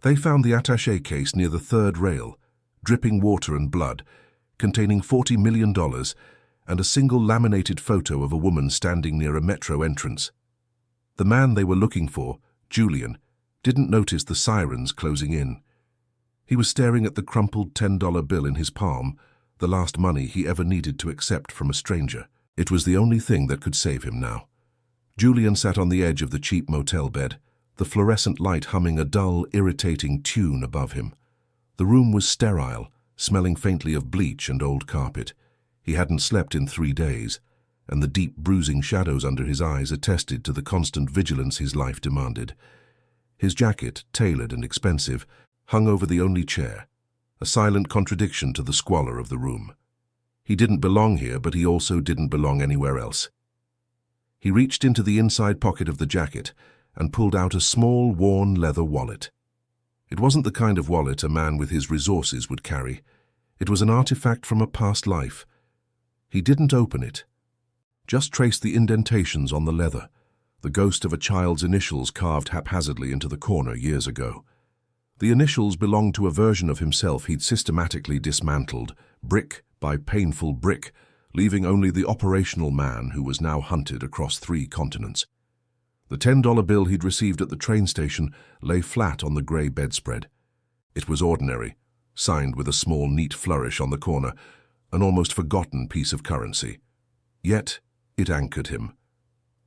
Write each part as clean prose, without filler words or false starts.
They found the attaché case near the third rail, dripping water and blood, containing $40 million and a single laminated photo of a woman standing near a metro entrance. The man they were looking for, Julian, didn't notice the sirens closing in. He was staring at the crumpled $10 bill in his palm, the last money he ever needed to accept from a stranger. It was the only thing that could save him now. Julian sat on the edge of the cheap motel bed, the fluorescent light humming a dull, irritating tune above him. The room was sterile, smelling faintly of bleach and old carpet. He hadn't slept in 3 days, and the deep bruising shadows under his eyes attested to the constant vigilance his life demanded. His jacket, tailored and expensive, hung over the only chair, a silent contradiction to the squalor of the room. He didn't belong here, but he also didn't belong anywhere else. He reached into the inside pocket of the jacket and pulled out a small, worn leather wallet. It wasn't the kind of wallet a man with his resources would carry. It was an artifact from a past life. He didn't open it, just traced the indentations on the leather, the ghost of a child's initials carved haphazardly into the corner years ago. The initials belonged to a version of himself he'd systematically dismantled, brick by painful brick, leaving only the operational man who was now hunted across 3 continents. The $10 bill he'd received at the train station lay flat on the grey bedspread. It was ordinary, signed with a small, neat flourish on the corner, an almost forgotten piece of currency. Yet it anchored him.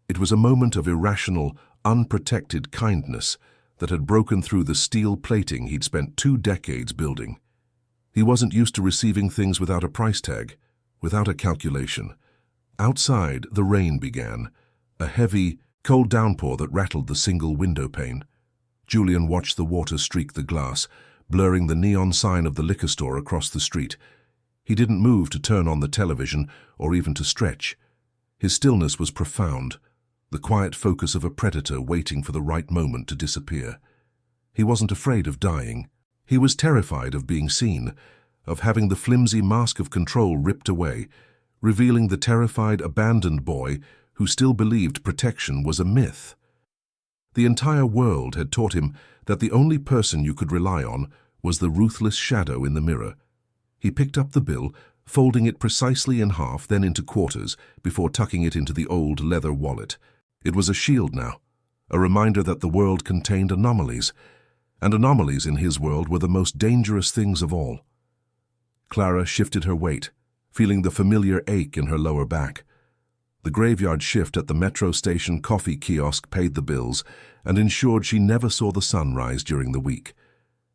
It was a moment of irrational, unprotected kindness that had broken through the steel plating he'd spent 2 decades building. He wasn't used to receiving things without a price tag, without a calculation. Outside, the rain began, a heavy, cold downpour that rattled the single window pane. Julian watched the water streak the glass, blurring the neon sign of the liquor store across the street. He didn't move to turn on the television or even to stretch. His stillness was profound, the quiet focus of a predator waiting for the right moment to disappear. He wasn't afraid of dying. He was terrified of being seen, of having the flimsy mask of control ripped away, revealing the terrified, abandoned boy who still believed protection was a myth. The entire world had taught him that the only person you could rely on was the ruthless shadow in the mirror. He picked up the bill, folding it precisely in half, then into quarters, before tucking it into the old leather wallet. It was a shield now, a reminder that the world contained anomalies, and anomalies in his world were the most dangerous things of all. Clara shifted her weight, feeling the familiar ache in her lower back. The graveyard shift at the metro station coffee kiosk paid the bills and ensured she never saw the sun rise during the week.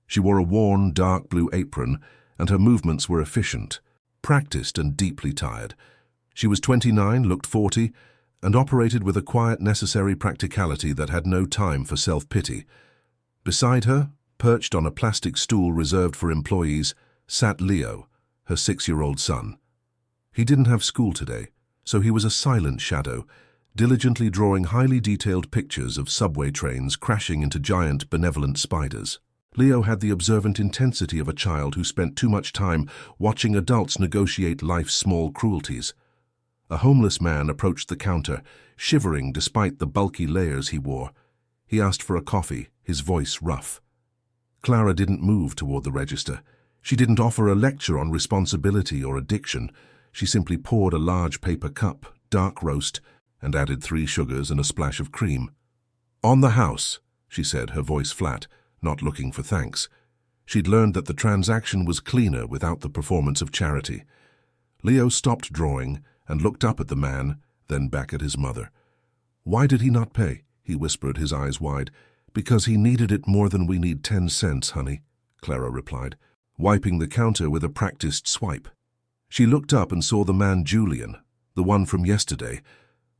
She wore a worn, dark blue apron, and her movements were efficient, practiced and deeply tired. She was 29, looked 40, and operated with a quiet, necessary practicality that had no time for self-pity. Beside her, perched on a plastic stool reserved for employees, sat Leo, her 6-year-old son. He didn't have school today, so he was a silent shadow, diligently drawing highly detailed pictures of subway trains crashing into giant, benevolent spiders. Leo had the observant intensity of a child who spent too much time watching adults negotiate life's small cruelties. A homeless man approached the counter, shivering despite the bulky layers he wore. He asked for a coffee, his voice rough. Clara didn't move toward the register. She didn't offer a lecture on responsibility or addiction. She simply poured a large paper cup, dark roast, and added 3 sugars and a splash of cream. "On the house," she said, her voice flat, not looking for thanks. She'd learned that the transaction was cleaner without the performance of charity. Leo stopped drawing and looked up at the man, then back at his mother. "Why did he not pay?" he whispered, his eyes wide. "Because he needed it more than we need 10 cents, honey," Clara replied, wiping the counter with a practiced swipe. She looked up and saw the man Julian, the one from yesterday,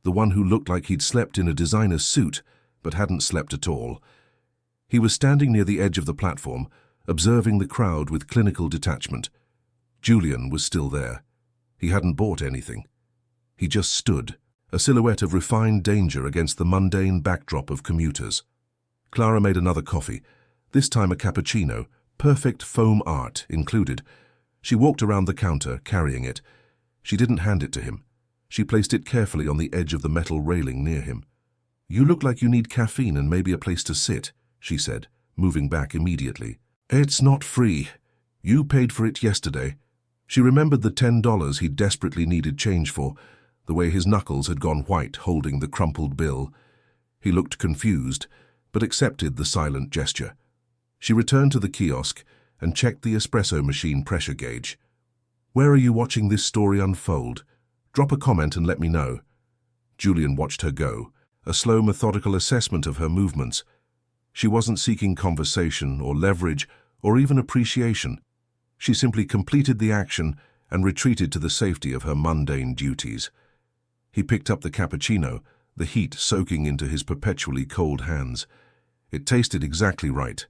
the one who looked like he'd slept in a designer suit, but hadn't slept at all. He was standing near the edge of the platform, observing the crowd with clinical detachment. Julian was still there. He hadn't bought anything. He just stood, a silhouette of refined danger against the mundane backdrop of commuters. Clara made another coffee, this time a cappuccino, perfect foam art included. She walked around the counter, carrying it. She didn't hand it to him. She placed it carefully on the edge of the metal railing near him. "You look like you need caffeine and maybe a place to sit," she said, moving back immediately. "It's not free. You paid for it yesterday." She remembered the $10 he desperately needed change for, the way his knuckles had gone white holding the crumpled bill. He looked confused, but accepted the silent gesture. She returned to the kiosk and checked the espresso machine pressure gauge. "Where are you watching this story unfold? Drop a comment and let me know." Julian watched her go, a slow, methodical assessment of her movements. She wasn't seeking conversation or leverage or even appreciation. She simply completed the action and retreated to the safety of her mundane duties. He picked up the cappuccino, the heat soaking into his perpetually cold hands. It tasted exactly right,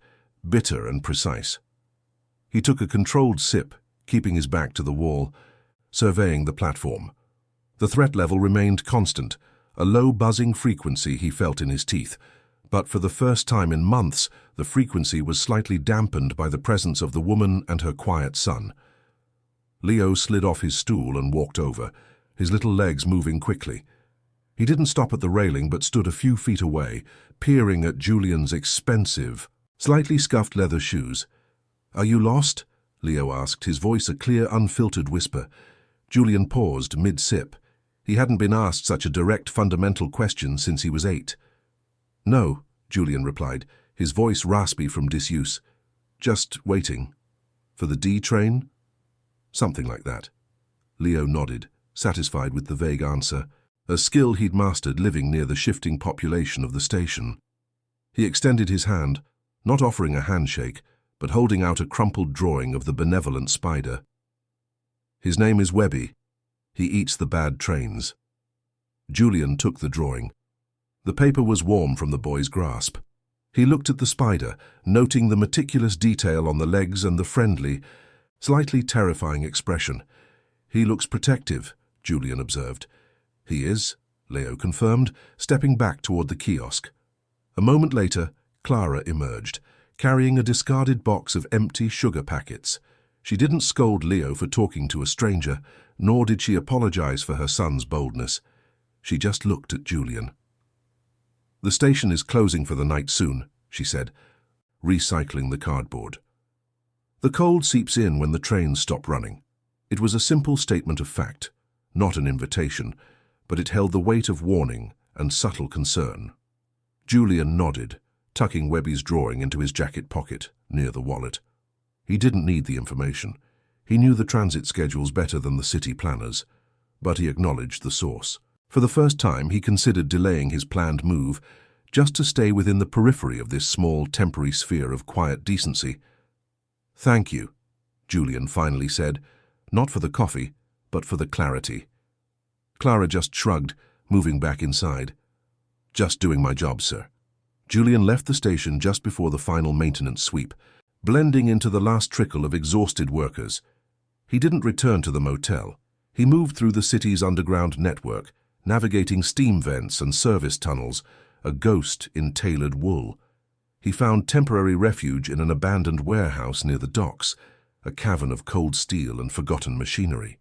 bitter and precise. He took a controlled sip, keeping his back to the wall, surveying the platform. The threat level remained constant, a low buzzing frequency he felt in his teeth. But for the first time in months, the frequency was slightly dampened by the presence of the woman and her quiet son. Leo slid off his stool and walked over, his little legs moving quickly. He didn't stop at the railing but stood a few feet away, peering at Julian's expensive, slightly scuffed leather shoes. "Are you lost?" Leo asked, his voice a clear, unfiltered whisper. Julian paused mid-sip. He hadn't been asked such a direct, fundamental question since he was 8. "No," Julian replied, his voice raspy from disuse. "Just waiting. For the D train?" "Something like that." Leo nodded, satisfied with the vague answer, a skill he'd mastered living near the shifting population of the station. He extended his hand, not offering a handshake, but holding out a crumpled drawing of the benevolent spider. "His name is Webby. He eats the bad trains." Julian took the drawing. The paper was warm from the boy's grasp. He looked at the spider, noting the meticulous detail on the legs and the friendly, slightly terrifying expression. "He looks protective," Julian observed. "He is," Leo confirmed, stepping back toward the kiosk. A moment later, Clara emerged, carrying a discarded box of empty sugar packets. She didn't scold Leo for talking to a stranger, nor did she apologize for her son's boldness. She just looked at Julian. "The station is closing for the night soon," she said, recycling the cardboard. "The cold seeps in when the trains stop running." It was a simple statement of fact, not an invitation, but it held the weight of warning and subtle concern. Julian nodded, tucking Webby's drawing into his jacket pocket, near the wallet. He didn't need the information. He knew the transit schedules better than the city planners, but he acknowledged the source. For the first time, he considered delaying his planned move, just to stay within the periphery of this small, temporary sphere of quiet decency. "Thank you," Julian finally said, not for the coffee, but for the clarity. Clara just shrugged, moving back inside. "Just doing my job, sir." Julian left the station just before the final maintenance sweep, blending into the last trickle of exhausted workers. He didn't return to the motel. He moved through the city's underground network, navigating steam vents and service tunnels, a ghost in tailored wool. He found temporary refuge in an abandoned warehouse near the docks, a cavern of cold steel and forgotten machinery.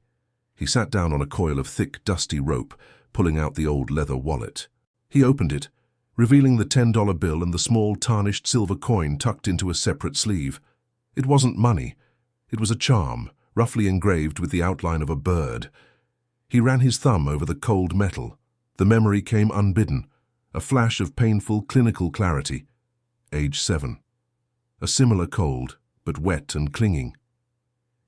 He sat down on a coil of thick, dusty rope, pulling out the old leather wallet. He opened it, revealing the $10 bill and the small, tarnished silver coin tucked into a separate sleeve. It wasn't money. It was a charm, roughly engraved with the outline of a bird. He ran his thumb over the cold metal. The memory came unbidden, a flash of painful, clinical clarity. Age 7. A similar cold, but wet and clinging.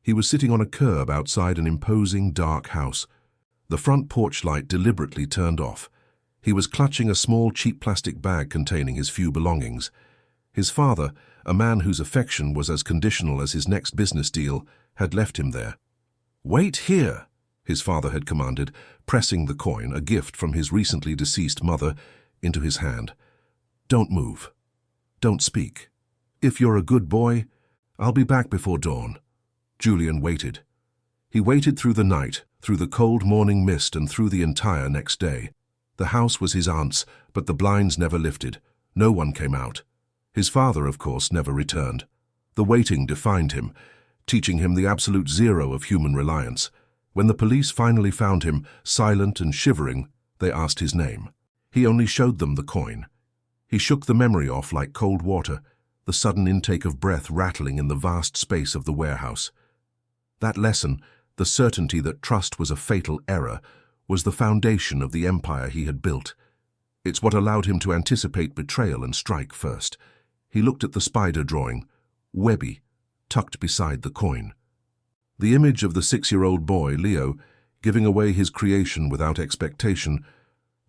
He was sitting on a curb outside an imposing, dark house. The front porch light deliberately turned off. He was clutching a small, cheap plastic bag containing his few belongings. His father, a man whose affection was as conditional as his next business deal, had left him there. "Wait here," his father had commanded, pressing the coin, a gift from his recently deceased mother, into his hand. "Don't move. Don't speak. If you're a good boy, I'll be back before dawn." Julian waited. He waited through the night, through the cold morning mist, and through the entire next day. The house was his aunt's, but the blinds never lifted. No one came out. His father, of course, never returned. The waiting defined him, teaching him the absolute zero of human reliance. When the police finally found him, silent and shivering, they asked his name. He only showed them the coin. He shook the memory off like cold water. the sudden intake of breath rattling in the vast space of the warehouse. That lesson, the certainty that trust was a fatal error, was the foundation of the empire he had built. It's what allowed him to anticipate betrayal and strike first. He looked at the spider drawing, webby, tucked beside the coin. The image of the 6-year-old boy, Leo, giving away his creation without expectation,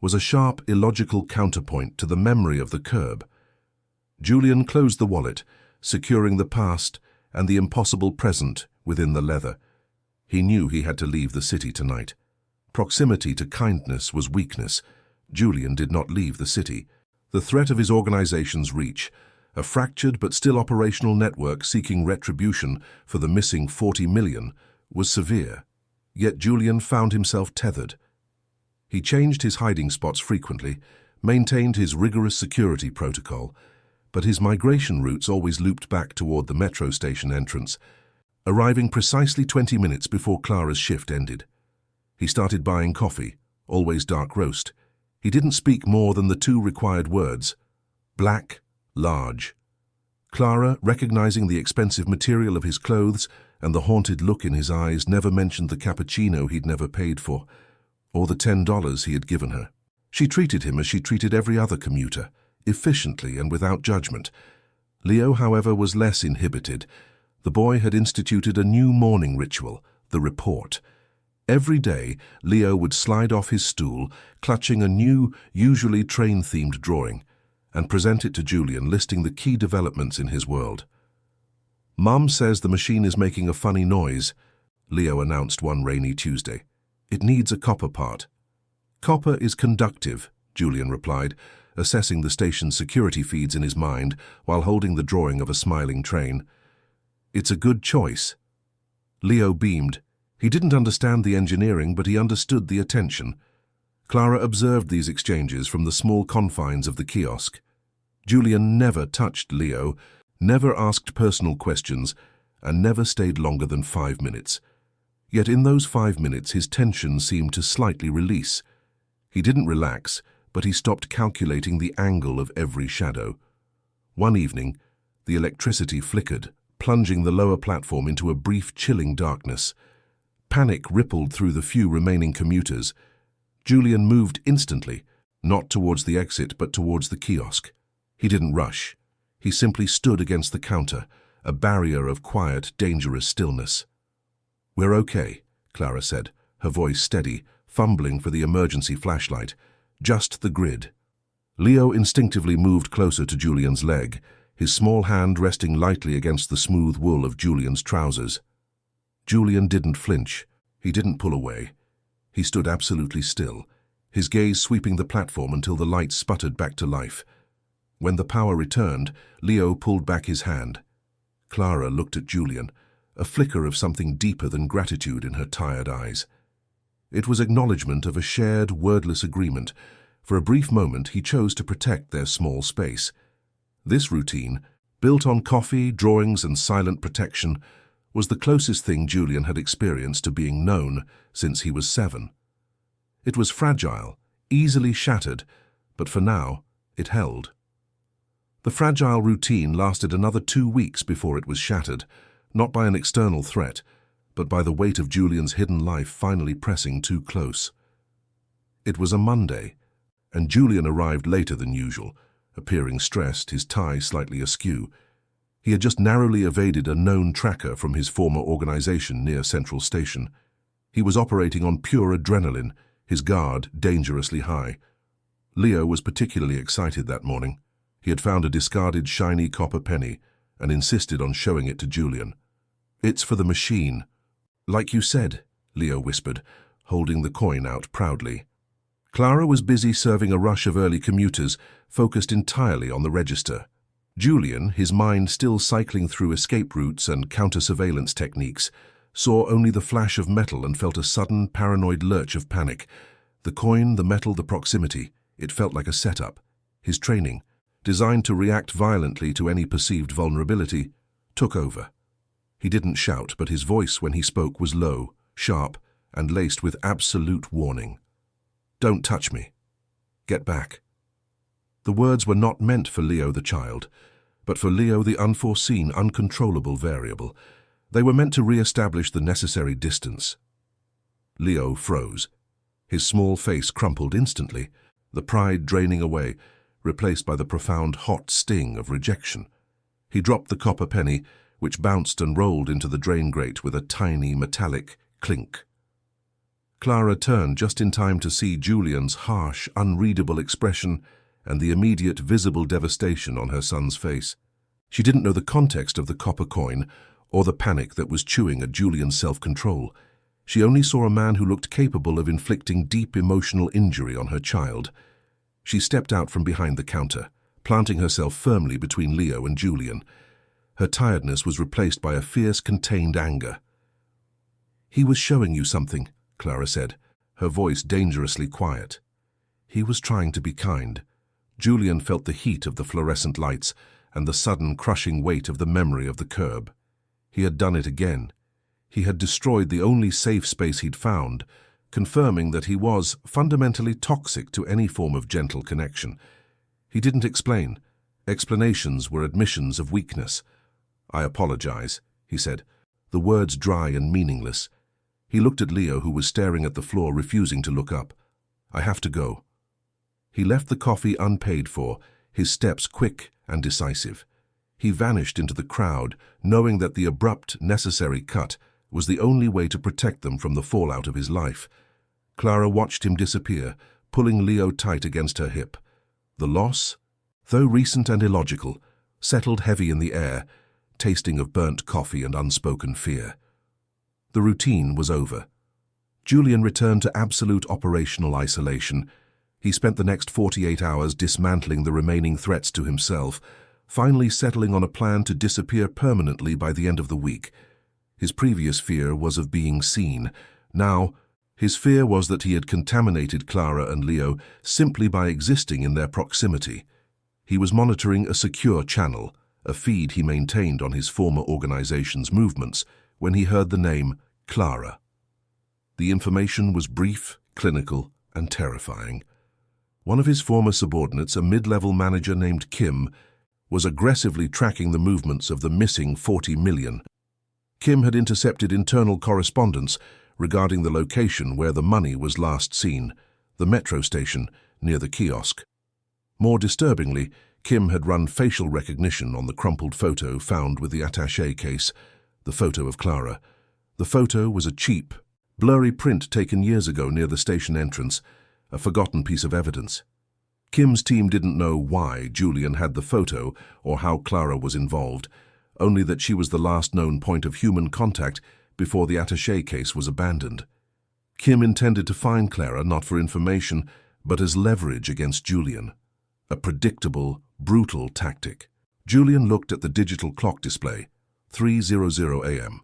was a sharp, illogical counterpoint to the memory of the curb. Julian closed the wallet, securing the past and the impossible present within the leather. He knew he had to leave the city tonight. Proximity to kindness was weakness. Julian did not leave the city. The threat of his organization's reach, a fractured but still operational network seeking retribution for the missing 40 million, was severe. Yet Julian found himself tethered. He changed his hiding spots frequently, maintained his rigorous security protocol, but his migration routes always looped back toward the metro station entrance, arriving precisely 20 minutes before Clara's shift ended. He started buying coffee, always dark roast. He didn't speak more than the 2 required words: black, large. Clara, recognizing the expensive material of his clothes and the haunted look in his eyes, never mentioned the cappuccino he'd never paid for, or the $10 he had given her. She treated him as she treated every other commuter, efficiently and without judgment. Leo, however, was less inhibited. The boy had instituted a new morning ritual, the report. Every day, Leo would slide off his stool, clutching a new, usually train-themed drawing, and present it to Julian, listing the key developments in his world. "Mom says the machine is making a funny noise," Leo announced one rainy Tuesday. "It needs a copper part." "Copper is conductive," Julian replied, assessing the station's security feeds in his mind while holding the drawing of a smiling train. "It's a good choice." Leo beamed. He didn't understand the engineering, but he understood the attention. Clara observed these exchanges from the small confines of the kiosk. Julian never touched Leo, never asked personal questions, and never stayed longer than 5 minutes. Yet in those 5 minutes his tension seemed to slightly release. He didn't relax, but he stopped calculating the angle of every shadow. One evening, the electricity flickered, plunging the lower platform into a brief, chilling darkness. Panic rippled through the few remaining commuters. Julian moved instantly, not towards the exit but towards the kiosk. He didn't rush. He simply stood against the counter, a barrier of quiet, dangerous stillness. "We're okay," Clara said, her voice steady, fumbling for the emergency flashlight. "Just the grid." Leo instinctively moved closer to Julian's leg, his small hand resting lightly against the smooth wool of Julian's trousers. Julian didn't flinch. He didn't pull away. He stood absolutely still, his gaze sweeping the platform until the lights sputtered back to life. When the power returned, Leo pulled back his hand. Clara looked at Julian, a flicker of something deeper than gratitude in her tired eyes. It was acknowledgement of a shared, wordless agreement. For a brief moment, he chose to protect their small space. This routine, built on coffee, drawings, and silent protection, was the closest thing Julian had experienced to being known since he was 7. It was fragile, easily shattered, but for now, it held. The fragile routine lasted another 2 weeks before it was shattered, not by an external threat, but by the weight of Julian's hidden life finally pressing too close. It was a Monday, and Julian arrived later than usual, appearing stressed, his tie slightly askew. He had just narrowly evaded a known tracker from his former organization near Central Station. He was operating on pure adrenaline, his guard dangerously high. Leo was particularly excited that morning. He had found a discarded shiny copper penny and insisted on showing it to Julian. "It's for the machine." "Like you said," Leo whispered, holding the coin out proudly. Clara was busy serving a rush of early commuters, focused entirely on the register. Julian, his mind still cycling through escape routes and counter-surveillance techniques, saw only the flash of metal and felt a sudden, paranoid lurch of panic. The coin, the metal, the proximity, it felt like a setup. His training, designed to react violently to any perceived vulnerability, took over. He didn't shout, but his voice when he spoke was low, sharp, and laced with absolute warning. "Don't touch me. Get back." The words were not meant for Leo the child. but for Leo the unforeseen, uncontrollable variable. They were meant to re-establish the necessary distance. Leo froze. His small face crumpled instantly, the pride draining away, replaced by the profound hot sting of rejection. He dropped the copper penny, which bounced and rolled into the drain grate with a tiny metallic clink. Clara turned just in time to see Julian's harsh, unreadable expression and the immediate visible devastation on her son's face. She didn't know the context of the copper coin or the panic that was chewing at Julian's self-control. She only saw a man who looked capable of inflicting deep emotional injury on her child. She stepped out from behind the counter, planting herself firmly between Leo and Julian. Her tiredness was replaced by a fierce, contained anger. "He was showing you something," Clara said, her voice dangerously quiet. He was trying to be kind. Julian felt the heat of the fluorescent lights and the sudden, crushing weight of the memory of the curb. He had done it again. He had destroyed the only safe space he'd found, confirming that he was fundamentally toxic to any form of gentle connection. He didn't explain. Explanations were admissions of weakness. "I apologize," he said, the words dry and meaningless. He looked at Leo, who was staring at the floor, refusing to look up. "I have to go." He left the coffee unpaid for, his steps quick and decisive. He vanished into the crowd, knowing that the abrupt, necessary cut was the only way to protect them from the fallout of his life. Clara watched him disappear, pulling Leo tight against her hip. The loss, though recent and illogical, settled heavy in the air, tasting of burnt coffee and unspoken fear. The routine was over. Julian returned to absolute operational isolation. He spent the next 48 hours dismantling the remaining threats to himself, finally settling on a plan to disappear permanently by the end of the week. His previous fear was of being seen. Now, his fear was that he had contaminated Clara and Leo simply by existing in their proximity. He was monitoring a secure channel, a feed he maintained on his former organization's movements, when he heard the name Clara. The information was brief, clinical, and terrifying. One of his former subordinates, a mid-level manager named Kim, was aggressively tracking the movements of the missing 40 million. Kim had intercepted internal correspondence regarding the location where the money was last seen, the metro station near the kiosk. More disturbingly, Kim had run facial recognition on the crumpled photo found with the attaché case, the photo of Clara. The photo was a cheap, blurry print taken years ago near the station entrance, a forgotten piece of evidence. Kim's team didn't know why Julian had the photo or how Clara was involved, only that she was the last known point of human contact before the attaché case was abandoned. Kim intended to find Clara not for information, but as leverage against Julian. A predictable, brutal tactic. Julian looked at the digital clock display, 3:00 a.m.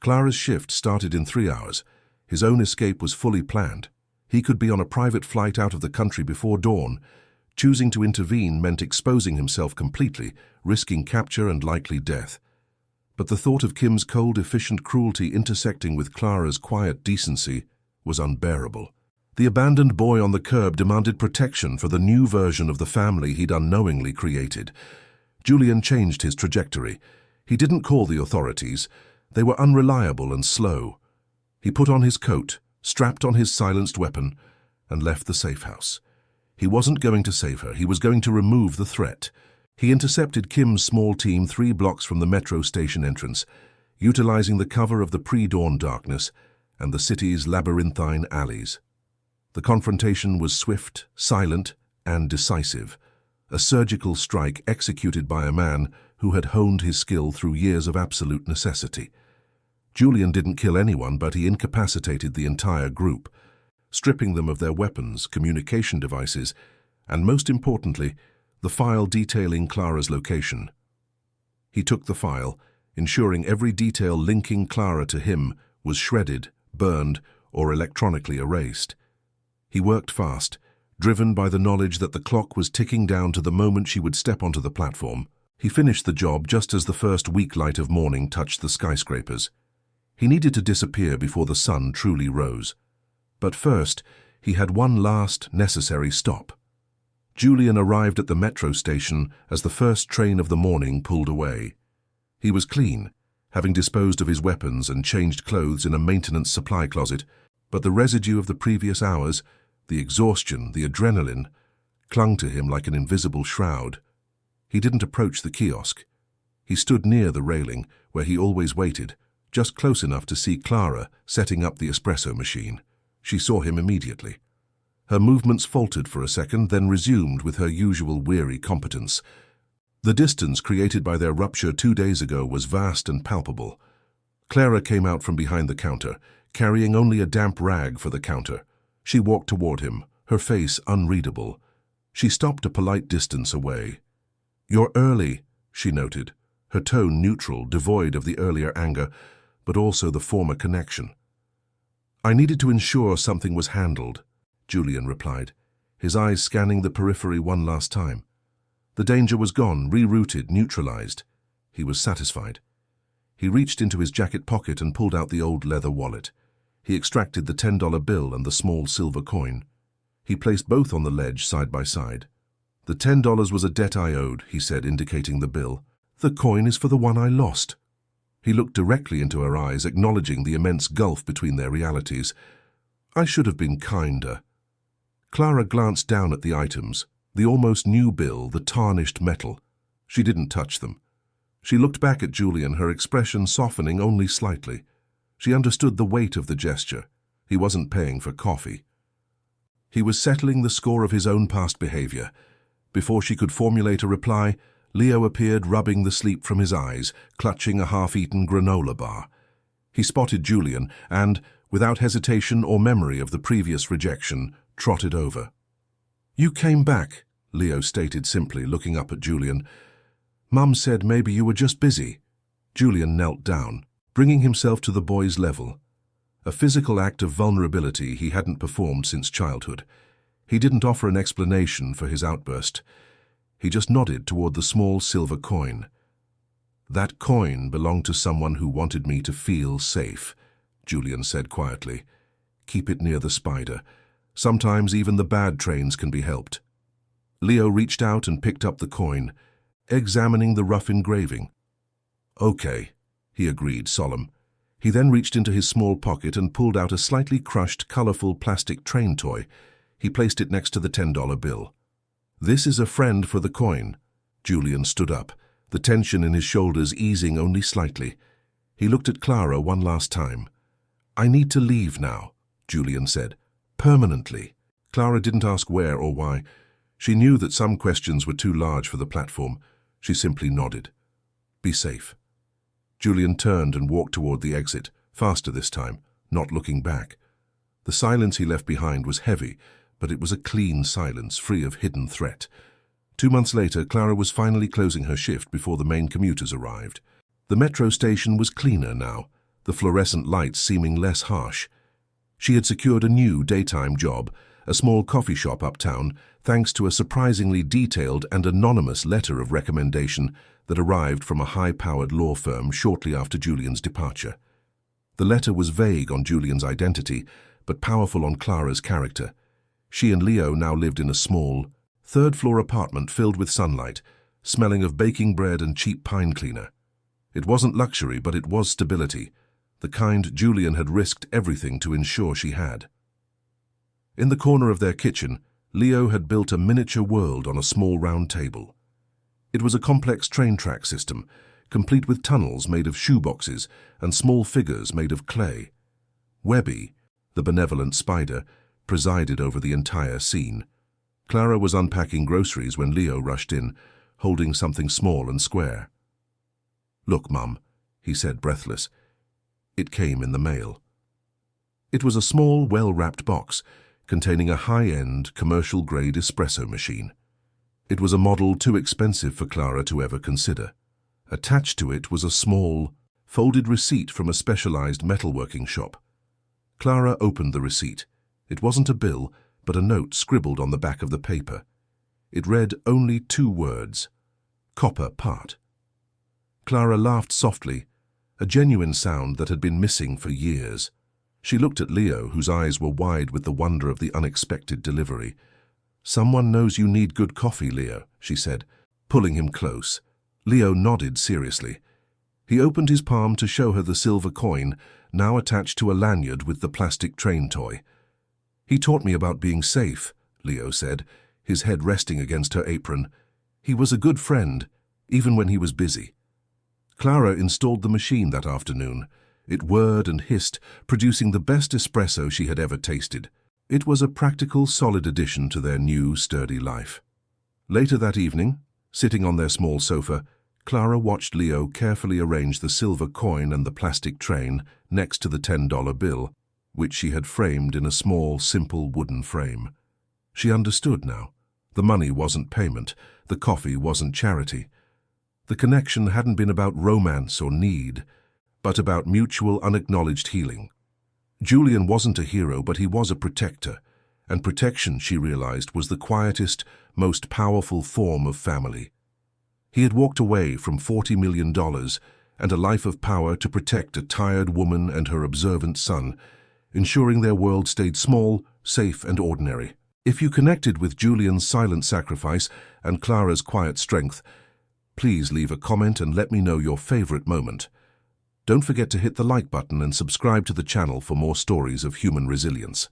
Clara's shift started in 3 hours. His own escape was fully planned. He could be on a private flight out of the country before dawn. Choosing to intervene meant exposing himself completely, risking capture and likely death. But the thought of Kim's cold, efficient cruelty intersecting with Clara's quiet decency was unbearable. The abandoned boy on the curb demanded protection for the new version of the family he'd unknowingly created. Julian changed his trajectory. He didn't call the authorities. They were unreliable and slow. He put on his coat, strapped on his silenced weapon, and left the safe house. He wasn't going to save her. He was going to remove the threat. He intercepted Kim's small team 3 blocks from the metro station entrance, utilizing the cover of the pre-dawn darkness and the city's labyrinthine alleys. The confrontation was swift, silent, and decisive, a surgical strike executed by a man who had honed his skill through years of absolute necessity. Julian didn't kill anyone, but he incapacitated the entire group, stripping them of their weapons, communication devices, and most importantly, the file detailing Clara's location. He took the file, ensuring every detail linking Clara to him was shredded, burned, or electronically erased. He worked fast, driven by the knowledge that the clock was ticking down to the moment she would step onto the platform. He finished the job just as the first weak light of morning touched the skyscrapers. He needed to disappear before the sun truly rose. But first, he had one last necessary stop. Julian arrived at the metro station as the first train of the morning pulled away. He was clean, having disposed of his weapons and changed clothes in a maintenance supply closet, but the residue of the previous hours, the exhaustion, the adrenaline, clung to him like an invisible shroud. He didn't approach the kiosk. He stood near the railing, where he always waited, just close enough to see Clara setting up the espresso machine. She saw him immediately. Her movements faltered for a second, then resumed with her usual weary competence. The distance created by their rupture 2 days ago was vast and palpable. Clara came out from behind the counter, carrying only a damp rag for the counter. She walked toward him, her face unreadable. She stopped a polite distance away. "You're early," she noted, her tone neutral, devoid of the earlier anger, but also the former connection. "I needed to ensure something was handled," Julian replied, his eyes scanning the periphery one last time. The danger was gone, rerouted, neutralized. He was satisfied. He reached into his jacket pocket and pulled out the old leather wallet. He extracted the $10 bill and the small silver coin. He placed both on the ledge side by side. "The $10 was a debt I owed," he said, indicating the bill. "The coin is for the one I lost." He looked directly into her eyes, acknowledging the immense gulf between their realities. "I should have been kinder." Clara glanced down at the items, the almost new bill, the tarnished metal. She didn't touch them. She looked back at Julian, her expression softening only slightly. She understood the weight of the gesture. He wasn't paying for coffee. He was settling the score of his own past behavior. Before she could formulate a reply, Leo appeared, rubbing the sleep from his eyes, clutching a half-eaten granola bar. He spotted Julian and, without hesitation or memory of the previous rejection, trotted over. "You came back," Leo stated simply, looking up at Julian. "Mum said maybe you were just busy." Julian knelt down, bringing himself to the boy's level. A physical act of vulnerability he hadn't performed since childhood. He didn't offer an explanation for his outburst. He just nodded toward the small silver coin. "That coin belonged to someone who wanted me to feel safe," Julian said quietly. "Keep it near the spider. Sometimes even the bad trains can be helped." Leo reached out and picked up the coin, examining the rough engraving. "Okay," he agreed, solemn. He then reached into his small pocket and pulled out a slightly crushed, colorful plastic train toy. He placed it next to the $10 bill. "This is a friend for the coin." Julian stood up, the tension in his shoulders easing only slightly. He looked at Clara one last time. "I need to leave now," Julian said. "Permanently." Clara didn't ask where or why. She knew that some questions were too large for the platform. She simply nodded. "Be safe." Julian turned and walked toward the exit, faster this time, not looking back. The silence he left behind was heavy, but it was a clean silence, free of hidden threat. 2 months later, Clara was finally closing her shift before the main commuters arrived. The metro station was cleaner now, the fluorescent lights seeming less harsh. She had secured a new daytime job, a small coffee shop uptown, thanks to a surprisingly detailed and anonymous letter of recommendation that arrived from a high-powered law firm shortly after Julian's departure. The letter was vague on Julian's identity, but powerful on Clara's character. She and Leo now lived in a small, third-floor apartment filled with sunlight, smelling of baking bread and cheap pine cleaner. It wasn't luxury, but it was stability, the kind Julian had risked everything to ensure she had. In the corner of their kitchen, Leo had built a miniature world on a small round table. It was a complex train track system, complete with tunnels made of shoeboxes and small figures made of clay. Webby, the benevolent spider, presided over the entire scene. Clara was unpacking groceries when Leo rushed in, holding something small and square. "Look, Mum," he said, breathless. It came in the mail. It was a small, well-wrapped box containing a high-end, commercial-grade espresso machine. It was a model too expensive for Clara to ever consider. Attached to it was a small, folded receipt from a specialized metalworking shop. Clara opened the receipt. It wasn't a bill, but a note scribbled on the back of the paper. It read only 2 words: "Copper part." Clara laughed softly, a genuine sound that had been missing for years. She looked at Leo, whose eyes were wide with the wonder of the unexpected delivery. "Someone knows you need good coffee, Leo," she said, pulling him close. Leo nodded seriously. He opened his palm to show her the silver coin, now attached to a lanyard with the plastic train toy. "He taught me about being safe," Leo said, his head resting against her apron. "He was a good friend, even when he was busy." Clara installed the machine that afternoon. It whirred and hissed, producing the best espresso she had ever tasted. It was a practical, solid addition to their new, sturdy life. Later that evening, sitting on their small sofa, Clara watched Leo carefully arrange the silver coin and the plastic train next to the $10 bill, which she had framed in a small, simple wooden frame. She understood now. The money wasn't payment. The coffee wasn't charity. The connection hadn't been about romance or need, but about mutual, unacknowledged healing. Julian wasn't a hero, but he was a protector, and protection, she realized, was the quietest, most powerful form of family. He had walked away from $40 million and a life of power to protect a tired woman and her observant son, ensuring their world stayed small, safe, and ordinary. If you connected with Julian's silent sacrifice and Clara's quiet strength, please leave a comment and let me know your favorite moment. Don't forget to hit the like button and subscribe to the channel for more stories of human resilience.